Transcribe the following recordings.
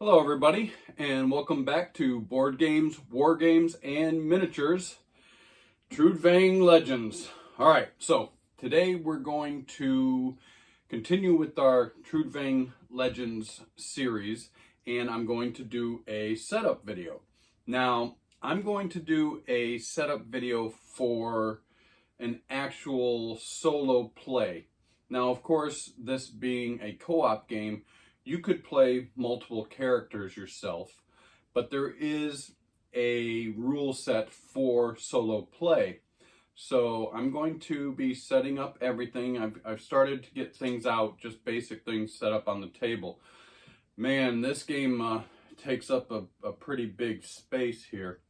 Hello everybody, and welcome back to Board Games, War Games, and Miniatures, TRUDVANG Legends. Alright, so today we're going to continue with our TRUDVANG Legends series, and I'm going to do a setup video. Now, I'm going to do a setup video for an actual solo play. Now, of course, this being a co-op game, you could play multiple characters yourself, but there is a rule set for solo play. So I'm going to be setting up everything. I've started to get things out, just basic things set up on the table. Man, this game takes up a pretty big space here.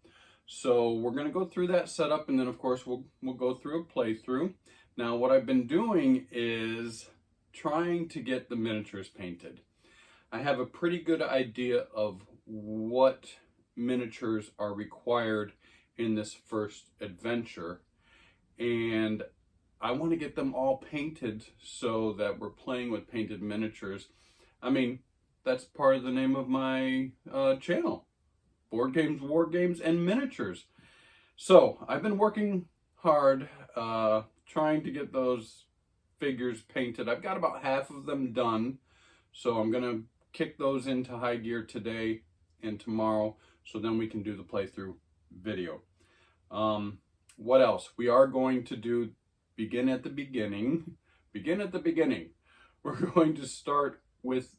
So we're going to go through that setup, and then of course we'll go through a playthrough. Now what I've been doing is trying to get the miniatures painted. I have a pretty good idea of what miniatures are required in this first adventure, and I want to get them all painted so that we're playing with painted miniatures. I mean, that's part of the name of my channel. Board Games, War Games, and Miniatures. So I've been working hard trying to get those figures painted. I've got about half of them done, so I'm gonna kick those into high gear today and tomorrow, so then we can do the playthrough video. What else? We are going to do begin at the beginning. We're going to start with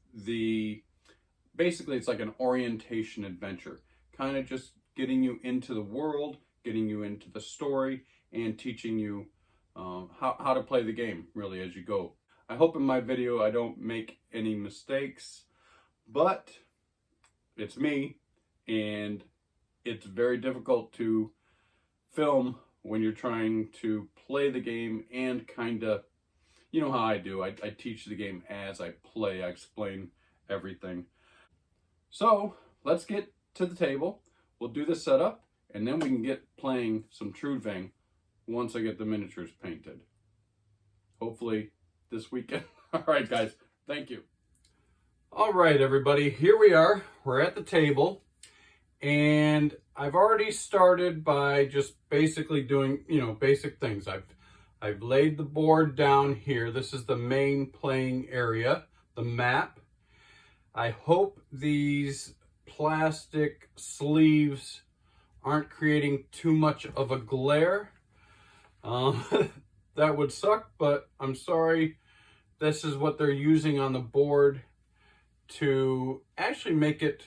basically it's like an orientation adventure. Kind of just getting you into the world, getting you into the story, and teaching you how to play the game, really, as you go. I hope in my video I don't make any mistakes, but it's me, and it's very difficult to film when you're trying to play the game and kind of, you know how I do. I teach the game as I play. I explain everything. So let's get to the table. We'll do the setup, and then we can get playing some TRUDVANG once I get the miniatures painted. Hopefully this weekend. All right, guys. Thank you. All right, everybody. Here we are. We're at the table, and I've already started by just basically doing, basic things. I've laid the board down here. This is the main playing area, the map. I hope these plastic sleeves aren't creating too much of a glare. That would suck, but I'm sorry. This is what they're using on the board to actually make it,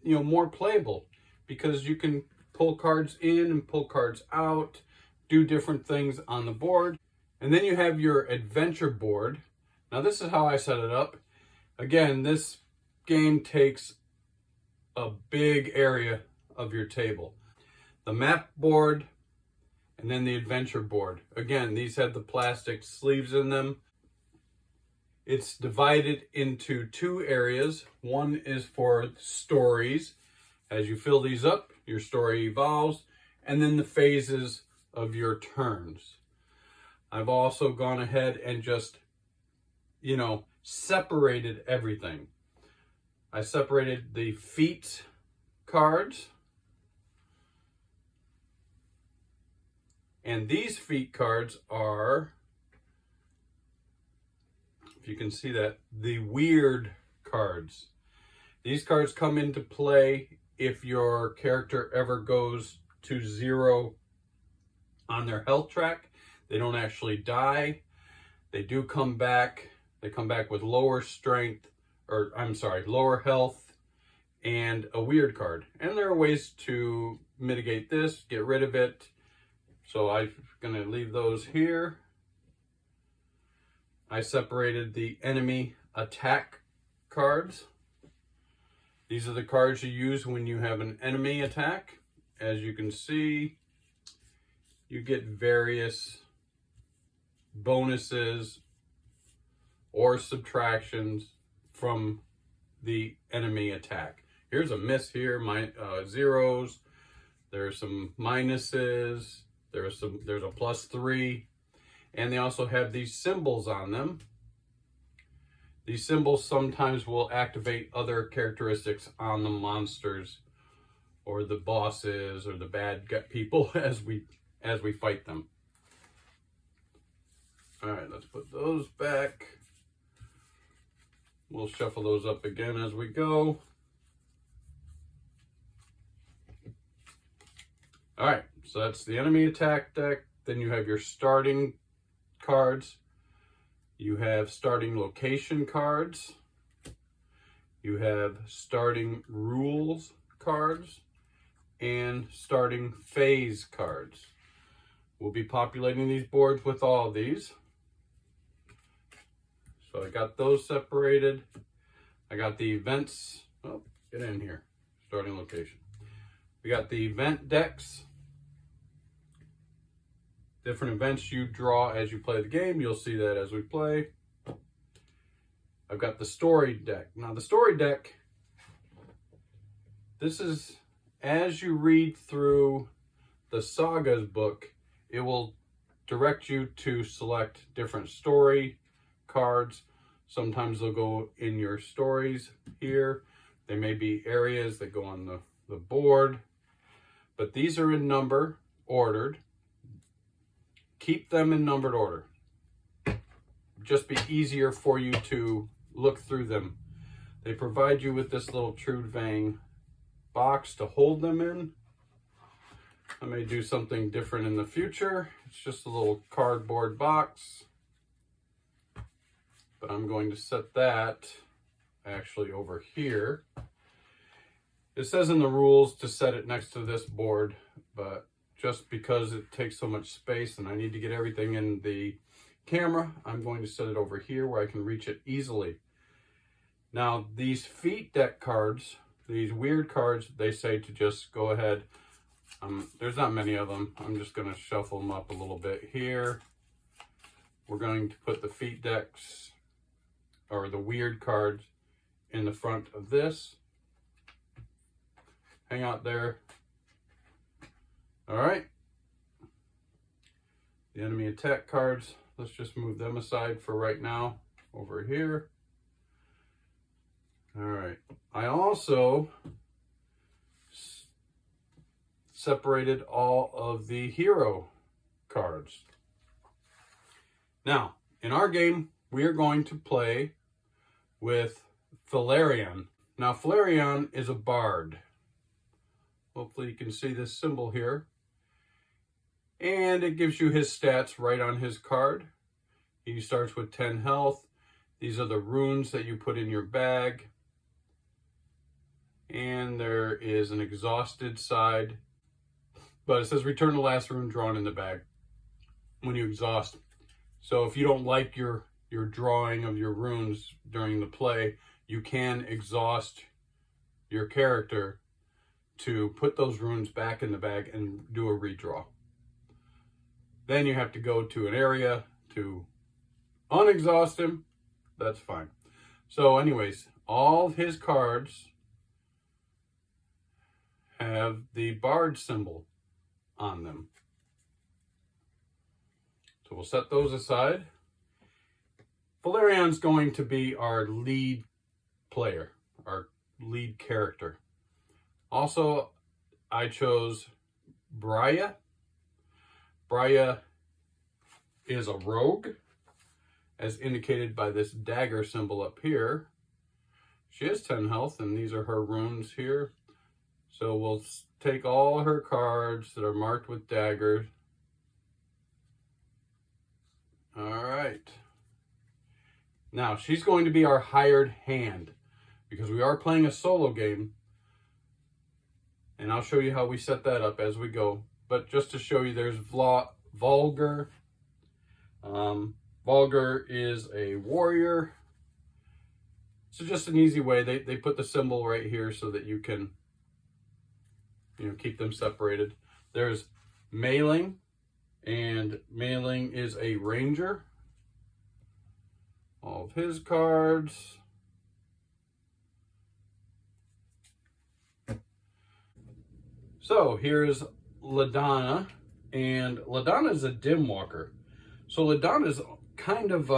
more playable, because you can pull cards in and pull cards out, do different things on the board. And then you have your adventure board. Now this is how I set it up. Again, this game takes a big area of your table. The map board and then the adventure board. Again, these have the plastic sleeves in them. It's divided into two areas. One is for stories. As you fill these up, your story evolves, and then the phases of your turns. I've also gone ahead and just, separated everything. I separated the feat cards, and these feat cards are, if you can see that, the weird cards. These cards come into play if your character ever goes to 0 on their health track. They don't actually die. They do come back. They come back with lower strength, lower health, and a weird card. And there are ways to mitigate this, get rid of it. So I'm gonna leave those here. I separated the enemy attack cards. These are the cards you use when you have an enemy attack. As you can see, you get various bonuses or subtractions from the enemy attack. Here's a miss here, zeros. There's some minuses. There's a +3. And they also have these symbols on them. These symbols sometimes will activate other characteristics on the monsters or the bosses or the bad people as we fight them. All right, let's put those back. We'll shuffle those up again as we go. All right, so that's the enemy attack deck. Then you have your starting cards. You have starting location cards. You have starting rules cards and starting phase cards. We'll be populating these boards with all of these. So I got those separated. I got the events. Oh, get in here. Starting location. We got the event decks. Different events you draw as you play the game. You'll see that as we play. I've got the story deck. Now the story deck, this is as you read through the Sagas book, it will direct you to select different story cards. Sometimes they'll go in your stories here. They may be areas that go on the board, but these are in number, ordered. Keep them in numbered order. Just be easier for you to look through them. They provide you with this little TRUDVANG box to hold them in. I may do something different in the future. It's just a little cardboard box. But I'm going to set that actually over here. It says in the rules to set it next to this board, but just because it takes so much space and I need to get everything in the camera, I'm going to set it over here where I can reach it easily. Now, these feat deck cards, these weird cards, they say to just go ahead. There's not many of them. I'm just going to shuffle them up a little bit here. We're going to put the feat decks, or the weird cards, in the front of this. Hang out there. All right. The enemy attack cards, let's just move them aside for right now over here. All right. I also separated all of the hero cards. Now, in our game, we are going to play with Valerian. Now, Valerian is a bard. Hopefully you can see this symbol here. And it gives you his stats right on his card. He starts with 10 health. These are the runes that you put in your bag. And there is an exhausted side. But it says return the last rune drawn in the bag when you exhaust. So if you don't like your drawing of your runes during the play, you can exhaust your character to put those runes back in the bag and do a redraw. Then you have to go to an area to unexhaust him. That's fine. So anyways, all of his cards have the bard symbol on them. So we'll set those aside. Valerian's going to be our lead player, our lead character. Also, I chose Brya. Brya is a rogue, as indicated by this dagger symbol up here. She has 10 health, and these are her runes here. So we'll take all her cards that are marked with daggers. All right. Now, she's going to be our hired hand, because we are playing a solo game. And I'll show you how we set that up as we go. But just to show you, there's Vulgar. Vulgar is a warrior. So just an easy way. They put the symbol right here so that you can, keep them separated. There's Mailing, and Mailing is a ranger. All of his cards. So here's LaDonna, and LaDonna is a dim walker. So LaDonna is kind of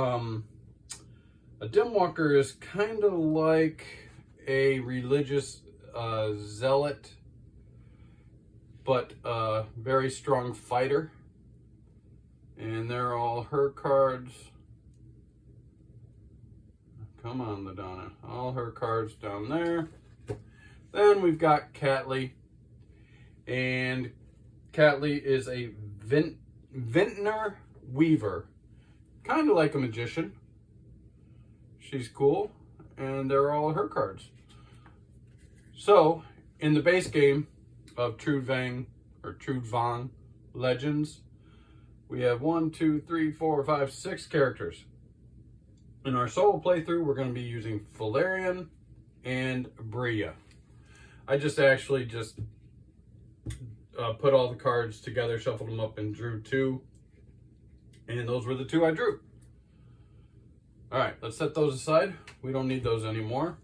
A Dimwalker is kind of like a religious zealot, but a very strong fighter. And they're all her cards. Come on, LaDonna. All her cards down there. Then we've got Catley. And Catley is a vintner weaver. Kind of like a magician. She's cool. And they're all her cards. So, in the base game of TRUDVANG or TRUDVANG Legends, we have 1, 2, 3, 4, 5, 6 characters. In our solo playthrough, we're going to be using Valerian and Bria. I actually just put all the cards together, shuffled them up, and drew 2. And those were the 2 I drew. All right, let's set those aside. We don't need those anymore.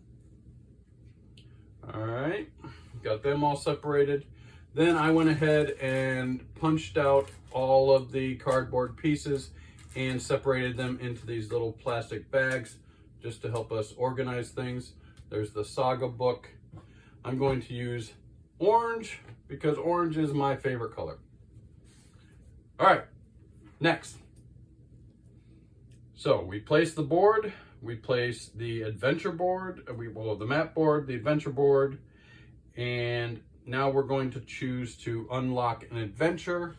All right, got them all separated. Then I went ahead and punched out all of the cardboard pieces and separated them into these little plastic bags just to help us organize things. There's the saga book. I'm going to use orange because orange is my favorite color. All right, next. So we place the board, we place the adventure board, the map board, the adventure board, and now we're going to choose to unlock an adventure.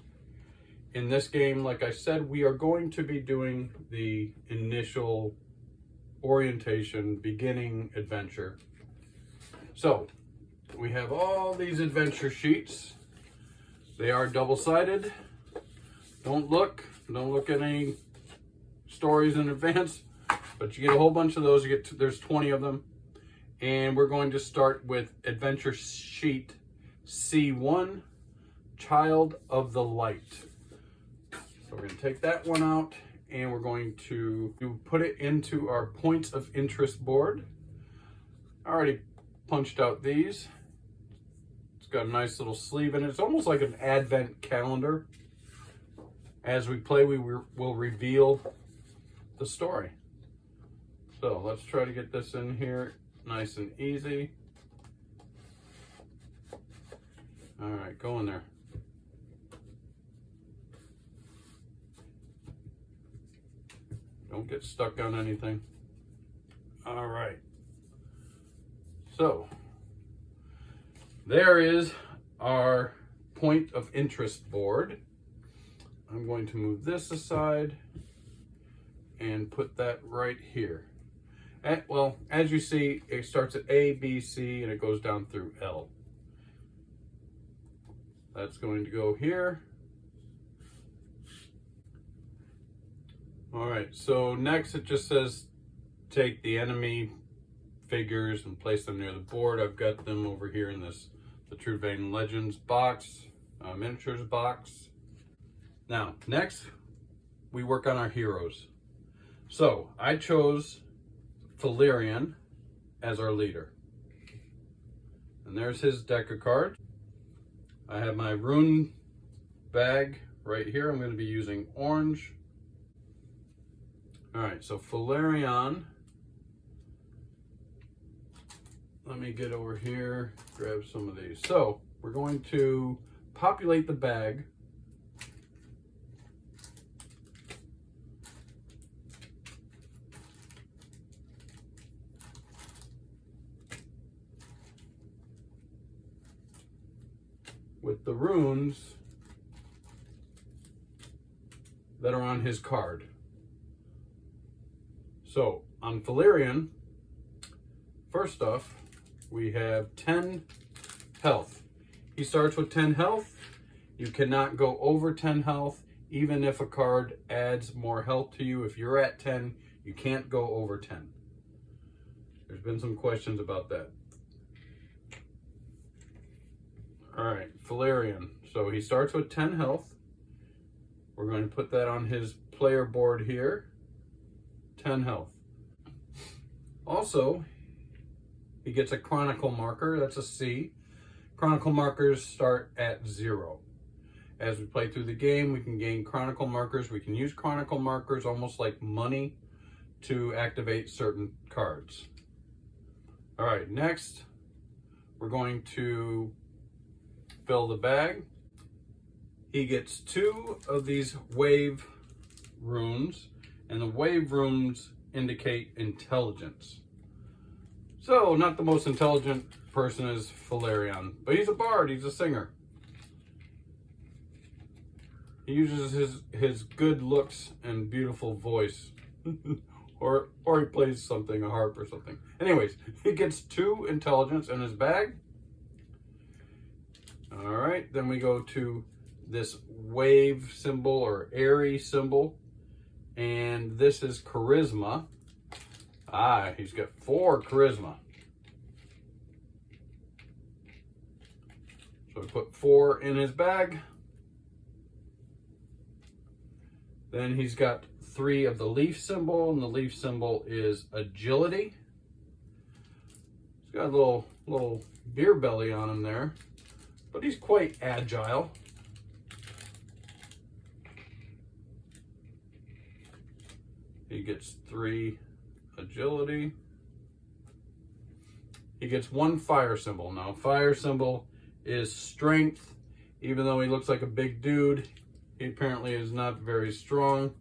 In this game, like I said, we are going to be doing the initial orientation, beginning adventure. So we have all these adventure sheets. They are double-sided. Don't look at any stories in advance, but you get a whole bunch of those. There's 20 of them. And we're going to start with adventure sheet C1, Child of the Light. So we're going to take that one out and we're going to put it into our points of interest board. I already punched out these. It's got a nice little sleeve in it. It's almost like an advent calendar. As we play, we will reveal the story. So let's try to get this in here nice and easy. All right, go in there. Don't get stuck on anything. All right. So there is our point of interest board. I'm going to move this aside and put that right here. Well, as you see, it starts at A, B, C, and it goes down through L. That's going to go here. All right, so next it just says take the enemy figures and place them near the board. I've got them over here in the TRUDVANG Legends box, miniatures box. Now, next, we work on our heroes. So, I chose Valerian as our leader. And there's his deck of cards. I have my Rune bag right here. I'm going to be using orange. All right, so Valerian. Let me get over here, grab some of these. So, we're going to populate the bag with the runes that are on his card. So on Valerian, first off, we have 10 health. He starts with 10 health. You cannot go over 10 health, even if a card adds more health to you. If you're at 10, you can't go over 10. There's been some questions about that. All right, Valerian. So he starts with 10 health. We're going to put that on his player board here. 10 health. Also, he gets a chronicle marker. That's a C. Chronicle markers start at 0. As we play through the game, we can gain chronicle markers. We can use chronicle markers almost like money to activate certain cards. All right, next we're going to fill the bag. He gets 2 of these wave runes, and the wave runes indicate intelligence. So, not the most intelligent person is Valerian, but he's a bard, he's a singer. He uses his good looks and beautiful voice. or he plays something, a harp or something. Anyways, he gets 2 intelligence in his bag. All right, then we go to this wave symbol or airy symbol, and this is charisma. He's got 4 charisma. So we put 4 in his bag. Then he's got 3 of the leaf symbol, and the leaf symbol is agility. He's got a little beer belly on him there, but he's quite agile. He gets 3 agility. He gets 1 fire symbol. Now, fire symbol is strength. Even though he looks like a big dude, he apparently is not very strong.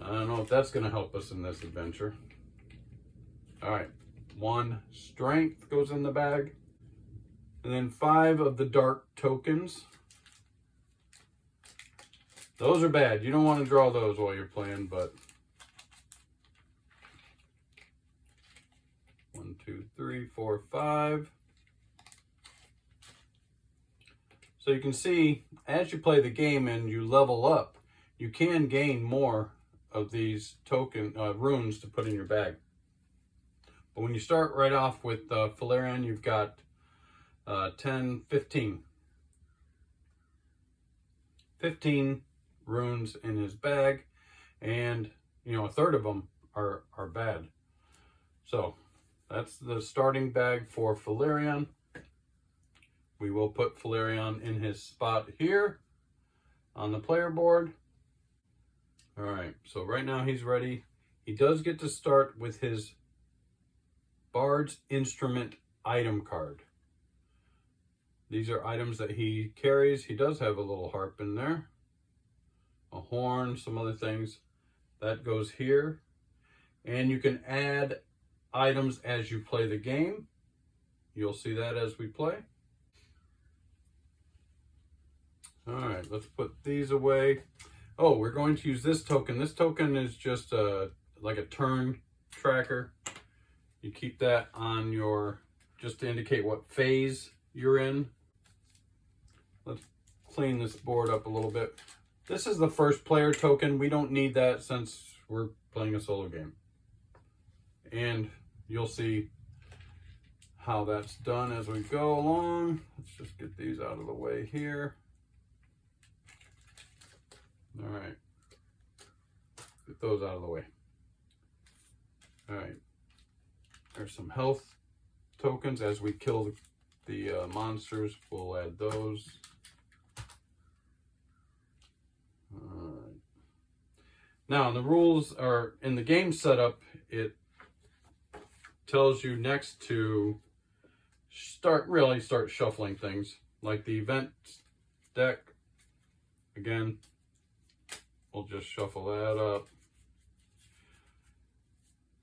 I don't know if that's going to help us in this adventure. All right, 1 strength goes in the bag. And then 5 of the dark tokens. Those are bad. You don't want to draw those while you're playing, but 1, 2, 3, 4, 5. So you can see, as you play the game and you level up, you can gain more of these token runes to put in your bag. But when you start right off with Valerian, you've got 10, 15 runes in his bag, and a third of them are bad. So that's the starting bag for Valerian. We will put Valerian in his spot here on the player board. All right, so right now he's ready. He does get to start with his Bard's Instrument item card. These are items that he carries. He does have a little harp in there, a horn, some other things. That goes here. And you can add items as you play the game. You'll see that as we play. All right, let's put these away. Oh, we're going to use this token. This token is just like a turn tracker. You keep that on just to indicate what phase you're in. Let's clean this board up a little bit. This is the first player token. We don't need that since we're playing a solo game. And you'll see how that's done as we go along. Let's just get these out of the way here. All right, get those out of the way. All right, there's some health tokens. As we kill the monsters, we'll add those. All right. Now, the rules are in the game setup. It tells you next to start shuffling things, like the event deck. Again, we'll just shuffle that up.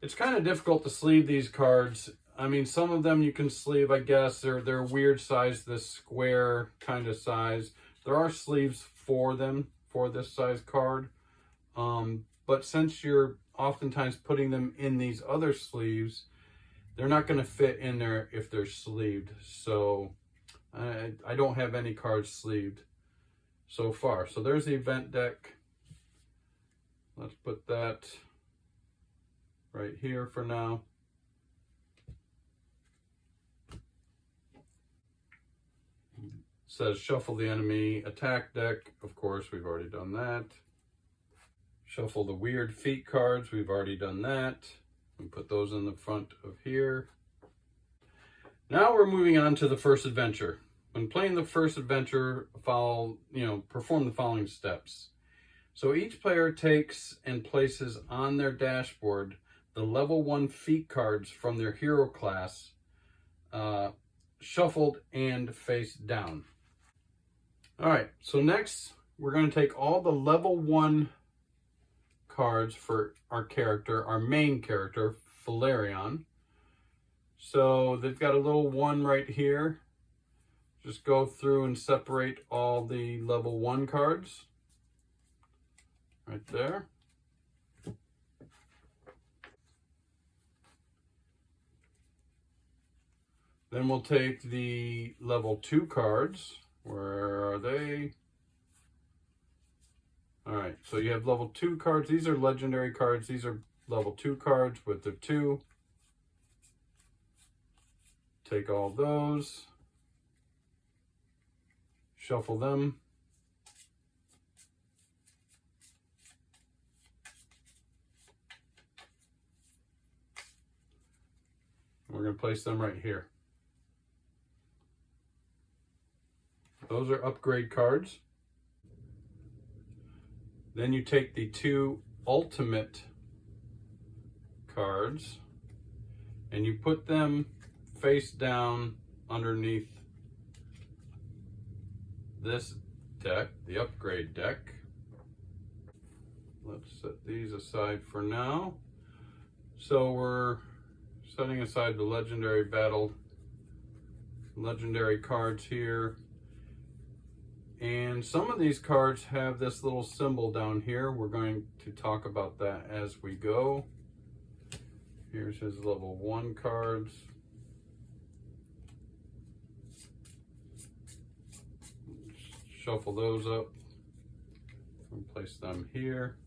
It's kind of difficult to sleeve these cards. I mean, some of them you can sleeve, I guess. They're weird size, this square kind of size. There are sleeves for them, for this size card. But since you're oftentimes putting them in these other sleeves, they're not going to fit in there if they're sleeved. So I don't have any cards sleeved so far. So there's the event deck. Let's put that right here for now. It says shuffle the enemy attack deck. Of course, we've already done that. Shuffle the weird feet cards. We've already done that. We put those in the front of here. Now we're moving on to the first adventure. When playing the first adventure, perform the following steps. So each player takes and places on their dashboard the level 1 feat cards from their hero class, shuffled and face down. All right, so next we're going to take all the level 1 cards for our character, our main character, Valerian. So they've got a little 1 right here. Just go through and separate all the level 1 cards. Right there. Then we'll take the level 2 cards. Where are they? All right, so you have level 2 cards. These are legendary cards. These are level 2 cards with the 2. Take all those. Shuffle them. We're going to place them right here. Those are upgrade cards. Then you take the 2 ultimate cards and you put them face down underneath this deck, the upgrade deck. Let's set these aside for now. So we're setting aside the legendary cards here. And some of these cards have this little symbol down here. We're going to talk about that as we go. Here's his level 1 cards. Shuffle those up and place them here.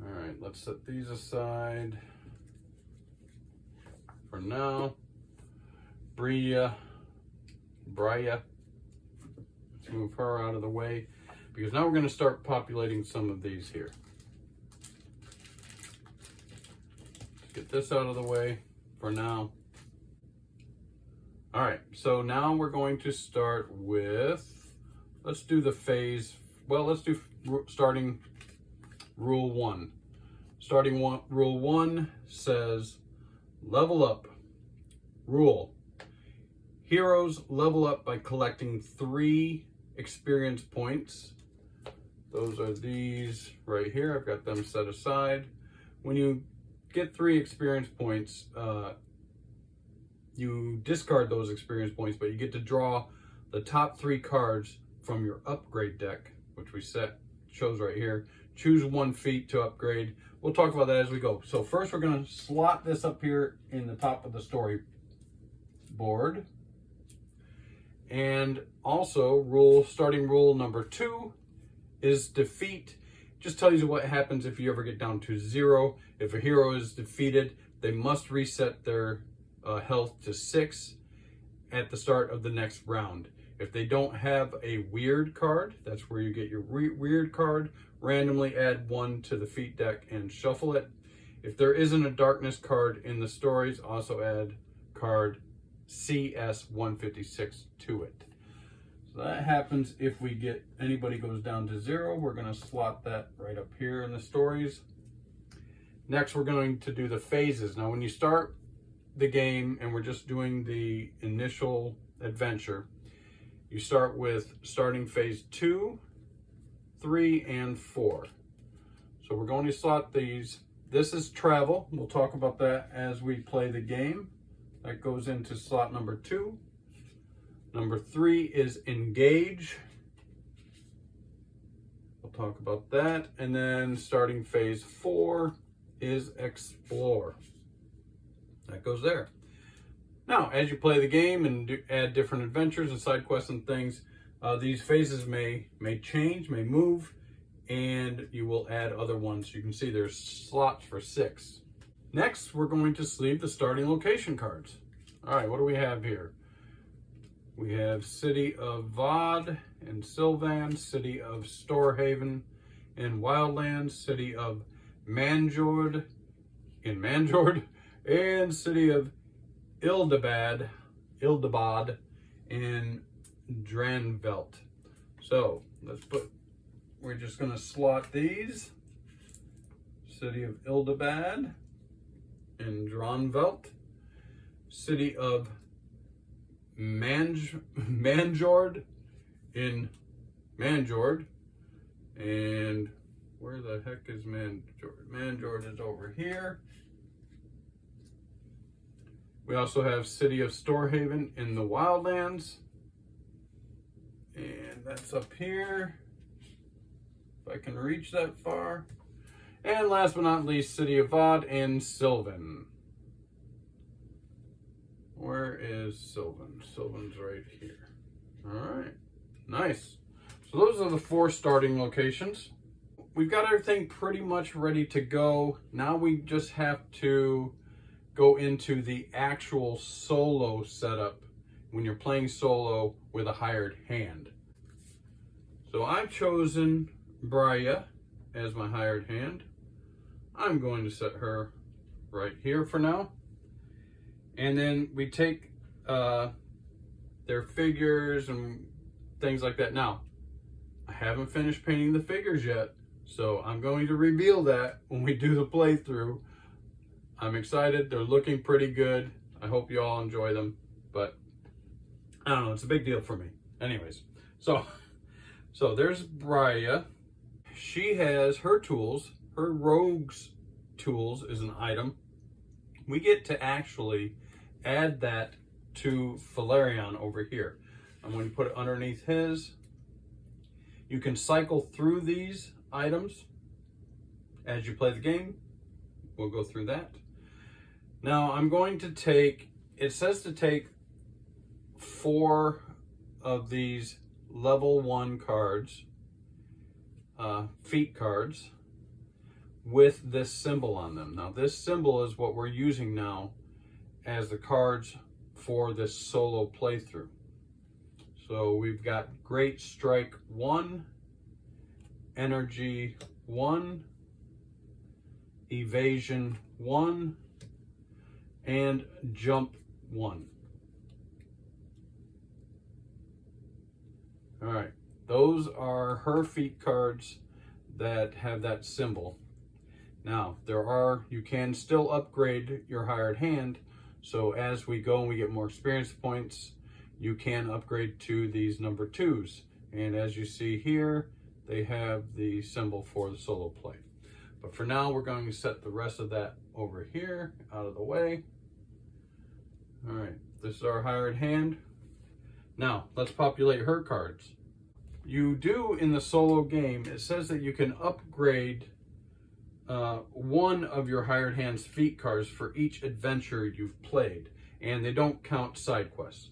All right, let's set these aside for now. Bria. Let's move her out of the way because now we're going to start populating some of these here. Let's get this out of the way for now. All right, so now we're going to start with, let's do the phase, well, let's do starting rule 1. Rule 1 says, level up. Rule. Heroes level up by collecting 3 experience points. Those are these right here. I've got them set aside. When you get 3 experience points, you discard those experience points, but you get to draw the top 3 cards from your upgrade deck, which we shows right here. Choose 1 feat to upgrade. We'll talk about that as we go. So first we're going to slot this up here in the top of the story board. And also starting rule number 2 is defeat. Just tells you what happens if you ever get down to 0. If a hero is defeated, they must reset their health to 6 at the start of the next round. If they don't have a weird card, that's where you get your weird card. Randomly add 1 to the feat deck and shuffle it. If there isn't a darkness card in the stories, also add card CS 156 to it. So that happens if anybody goes down to 0. We're going to slot that right up here in the stories. Next, we're going to do the phases. Now, when you start the game and we're just doing the initial adventure, you start with starting phase 2, 3, and 4. So we're going to slot these. This is travel. We'll talk about that as we play the game. That goes into slot number 2. Number 3 is engage. We'll talk about that. And then starting phase 4 is explore. That goes there. Now, as you play the game and add different adventures and side quests and things, these phases may change, may move, and you will add other ones. You can see there's slots for 6. Next, we're going to sleeve the starting location cards. All right, what do we have here? We have City of Vod and Sylvan, City of Storehaven in Wildlands, City of Manjord in Manjord, and City of Ildabad in Dranvelt. So let's put we're just going to slot these. City of Ildabad in Dronvelt. City of Manjord in Manjord. And where the heck is Manjord? Manjord is over here. We also have City of Storehaven in the Wildlands. And that's up here. If I can reach that far. And last but not least, City of Vod in Sylvan. Where is Sylvan? Sylvan's right here. All right, nice. So those are the 4 starting locations. We've got everything pretty much ready to go. Now we just have to go into the actual solo setup when you're playing solo with a hired hand. So I've chosen Brya as my hired hand. I'm going to set her right here for now. And then we take their figures and things like that. Now, I haven't finished painting the figures yet, so I'm going to reveal that when we do the playthrough. I'm excited. They're looking pretty good. I hope you all enjoy them, but I don't know. It's a big deal for me. Anyways, so there's Brya. She has her tools. Her rogue's tools is an item. We get to actually add that to Valerian over here. I'm going to put it underneath his. You can cycle through these items as you play the game. We'll go through that. Now I'm going to take, it says to take 4 of these level 1 cards, feat cards, with this symbol on them. Now this symbol is what we're using now as the cards for this solo playthrough. So we've got Great Strike 1, Energy 1, Evasion 1, and Jump 1. All right, those are her feat cards that have that symbol. Now, you can still upgrade your hired hand. So as we go and we get more experience points, you can upgrade to these number 2s. And as you see here, they have the symbol for the solo play. But for now, we're going to set the rest of that over here, out of the way. All right, this is our hired hand. Now, let's populate her cards. You do in the solo game, it says that you can upgrade 1 of your hired hand's feat cards for each adventure you've played, and they don't count side quests.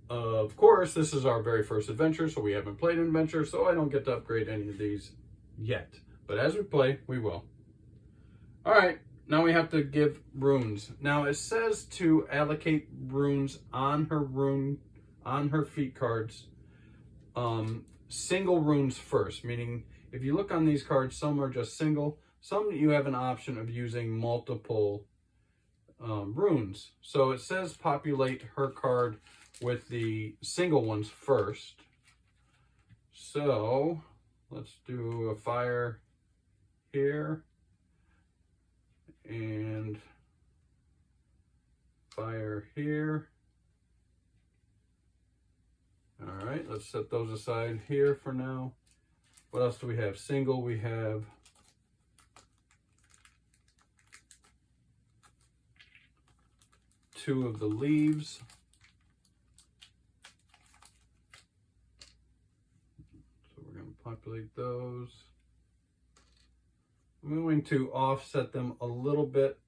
Of course, this is our very first adventure, so we haven't played an adventure, so I don't get to upgrade any of these yet. But as we play, we will. All right, now we have to give runes. Now it says to allocate runes on her feat cards, single runes first, meaning if you look on these cards, some are just single, some you have an option of using multiple runes. So it says populate her card with the single ones first. So let's do a fire here and fire here. All right, let's set those aside here for now. What else do we have? Single, we have two of the leaves. So we're going to populate those. I'm going to offset them a little bit,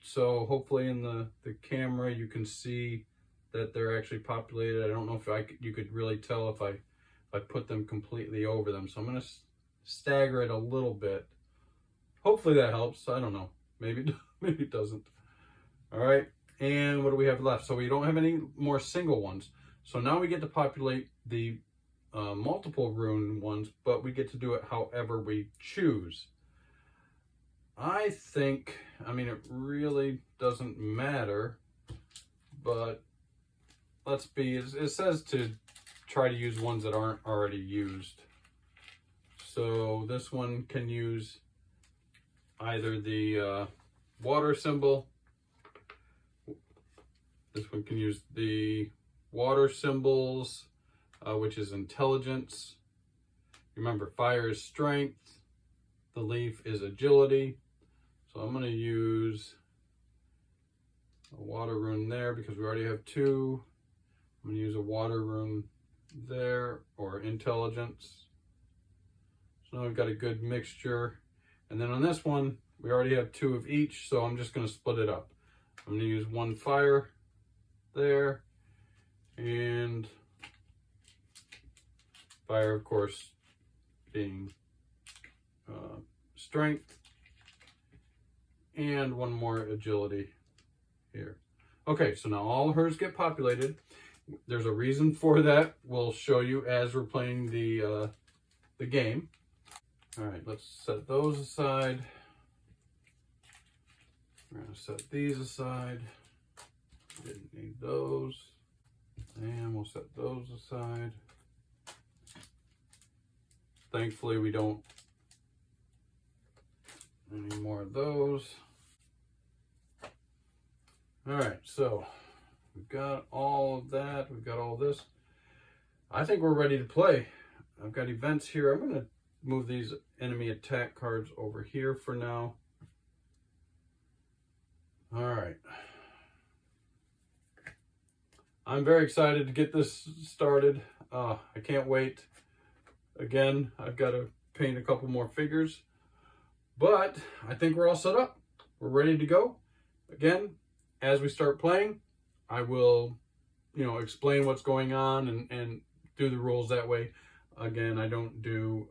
so hopefully in the camera you can see that they're actually populated. I don't know if you could really tell if I put them completely over them. So I'm going to stagger it a little bit. Hopefully that helps. I don't know. Maybe it doesn't. All right. And what do we have left? So we don't have any more single ones. So now we get to populate the multiple rune ones, but we get to do it however we choose. I think, I mean, it really doesn't matter, but let's be, it says to try to use ones that aren't already used. So this one can use either the water symbol. This one can use the water symbols, which is intelligence. Remember, fire is strength. The leaf is agility. So I'm going to use a water rune there because we already have two. I'm going to use a water rune there, or intelligence. So now we've got a good mixture. And then on this one, we already have two of each, so I'm just going to split it up. I'm going to use one fire there, and fire, of course, being strength, and one more agility here. Okay, so now all hers get populated. There's a reason for that. We'll show you as we're playing the game. All right, let's set those aside. We're gonna set these aside. Didn't need those. And we'll set those aside. Thankfully, we don't any more of those. All right, so we've got all of that. We've got all this. I think we're ready to play. I've got events here. I'm gonna move these enemy attack cards over here for now. All right. I'm very excited to get this started. I can't wait. Again, I've got to paint a couple more figures, but I think we're all set up. We're ready to go. Again, as we start playing, I will, explain what's going on and do the rules that way. Again, I don't do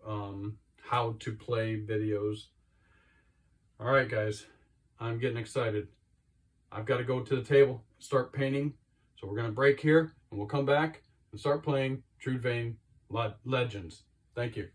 how to play videos. All right, guys, I'm getting excited. I've got to go to the table, start painting. So we're going to break here, and we'll come back and start playing TRUDVANG Legends. Thank you.